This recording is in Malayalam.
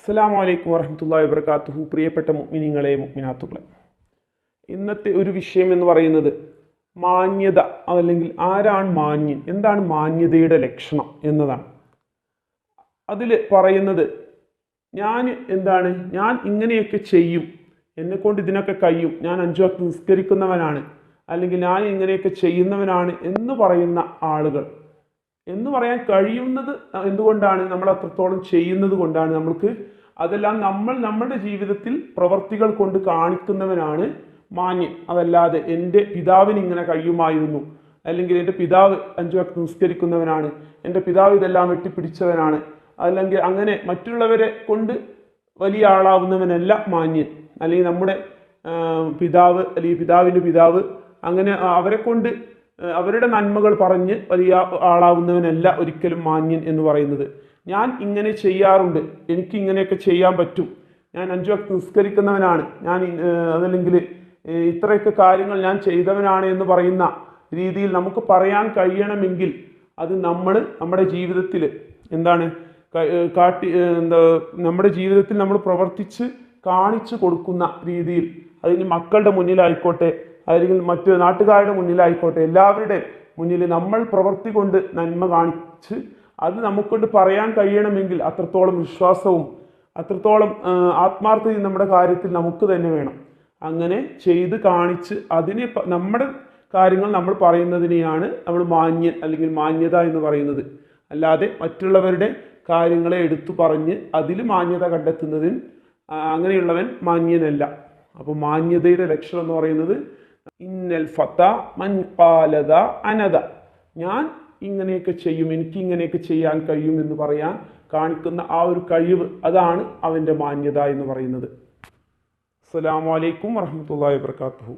അസ്സലാമു അലൈക്കും വറഹ്മത്തുള്ളാഹി വബറകാതുഹു. പ്രിയപ്പെട്ട മുഅ്മിനീങ്ങളെ മുഅ്മിനാത്തുകളെ, ഇന്നത്തെ ഒരു വിഷയം എന്ന് പറയുന്നത് മാന്യത, അല്ലെങ്കിൽ ആരാണ് മാന്യൻ, എന്താണ് മാന്യതയുടെ ലക്ഷണം എന്നതാണ്. അതിൽ പറയുന്നത് ഞാൻ ഇങ്ങനെയൊക്കെ ചെയ്യും, എന്നെക്കൊണ്ട് ഇതിനൊക്കെ കഴിയും, ഞാൻ 5 വക്ത് നിസ്കരിക്കുന്നവനാണ്, അല്ലെങ്കിൽ ഞാൻ ഇങ്ങനെയൊക്കെ ചെയ്യുന്നവനാണ് എന്ന് പറയുന്ന ആളുകൾ. എന്ന് പറയാൻ കഴിയുന്നത് എന്തുകൊണ്ടാണ്? നമ്മൾ അത്രത്തോളം ചെയ്യുന്നത് കൊണ്ടാണ്. നമ്മൾക്ക് അതെല്ലാം നമ്മുടെ ജീവിതത്തിൽ പ്രവർത്തികൾ കൊണ്ട് കാണിക്കുന്നവനാണ് മാന്യൻ. അതല്ലാതെ എൻ്റെ പിതാവിന് ഇങ്ങനെ കഴിയുമായിരുന്നു, അല്ലെങ്കിൽ എൻ്റെ പിതാവ് 5 വക്ത് നിസ്കരിക്കുന്നവനാണ്, എൻ്റെ പിതാവ് ഇതെല്ലാം വെട്ടിപ്പിടിച്ചവനാണ്, അല്ലെങ്കിൽ അങ്ങനെ മറ്റുള്ളവരെ കൊണ്ട് വലിയ ആളാവുന്നവനല്ല മാന്യൻ. അല്ലെങ്കിൽ നമ്മുടെ പിതാവ് അല്ലെങ്കിൽ പിതാവിൻ്റെ പിതാവ് അങ്ങനെ അവരെ കൊണ്ട് അവരുടെ നന്മകൾ പറഞ്ഞ് വലിയ ആളാവുന്നവനല്ല ഒരിക്കലും മാന്യൻ എന്ന് പറയുന്നത്. ഞാൻ ഇങ്ങനെ ചെയ്യാറുണ്ട്, എനിക്ക് ഇങ്ങനെയൊക്കെ ചെയ്യാൻ പറ്റും, ഞാൻ 5 വക്ത് നിസ്കരിക്കുന്നവനാണ്, ഞാൻ അതല്ലെങ്കിൽ ഇത്രയൊക്കെ കാര്യങ്ങൾ ഞാൻ ചെയ്തവനാണ് എന്ന് പറയുന്ന രീതിയിൽ നമുക്ക് പറയാൻ കഴിയണമെങ്കിൽ അത് നമ്മുടെ ജീവിതത്തിൽ നമ്മുടെ ജീവിതത്തിൽ നമ്മൾ പ്രവർത്തിച്ച് കാണിച്ചു കൊടുക്കുന്ന രീതിയിൽ, അതിന് മക്കളുടെ മുന്നിലായിക്കോട്ടെ, അല്ലെങ്കിൽ മറ്റ് നാട്ടുകാരുടെ മുന്നിലായിക്കോട്ടെ, എല്ലാവരുടെ മുന്നിൽ നമ്മൾ പ്രവൃത്തി കൊണ്ട് നന്മ കാണിച്ച് അത് നമുക്കൊണ്ട് പറയാൻ കഴിയണമെങ്കിൽ അത്രത്തോളം വിശ്വാസവും അത്രത്തോളം ആത്മാർത്ഥതയും നമ്മുടെ കാര്യത്തിൽ നമുക്ക് തന്നെ വേണം. അങ്ങനെ ചെയ്ത് കാണിച്ച് നമ്മുടെ കാര്യങ്ങൾ നമ്മൾ പറയുന്നതിനെയാണ് നമ്മൾ മാന്യൻ അല്ലെങ്കിൽ മാന്യത എന്ന് പറയുന്നത്. അല്ലാതെ മറ്റുള്ളവരുടെ കാര്യങ്ങളെ എടുത്തു പറഞ്ഞ് അതിൽ മാന്യത കണ്ടെത്തുന്നതിന് അങ്ങനെയുള്ളവൻ മാന്യനല്ല. അപ്പോൾ മാന്യതയുടെ ലക്ഷണം എന്ന് പറയുന്നത് ഇന്നൽ ഫത മൻ ഖാലദ അനദ, ഞാൻ ഇങ്ങനെയൊക്കെ ചെയ്യും, എനിക്ക് ഇങ്ങനെയൊക്കെ ചെയ്യാൻ കഴിയും എന്ന് പറയാൻ കാണിക്കുന്ന ആ ഒരു കഴിവ്, അതാണ് അവൻ്റെ മാന്യത എന്ന് പറയുന്നത്. അസ്സലാമു അലൈക്കും വറഹ്മത്തുള്ളാഹി വബറകാതുഹു.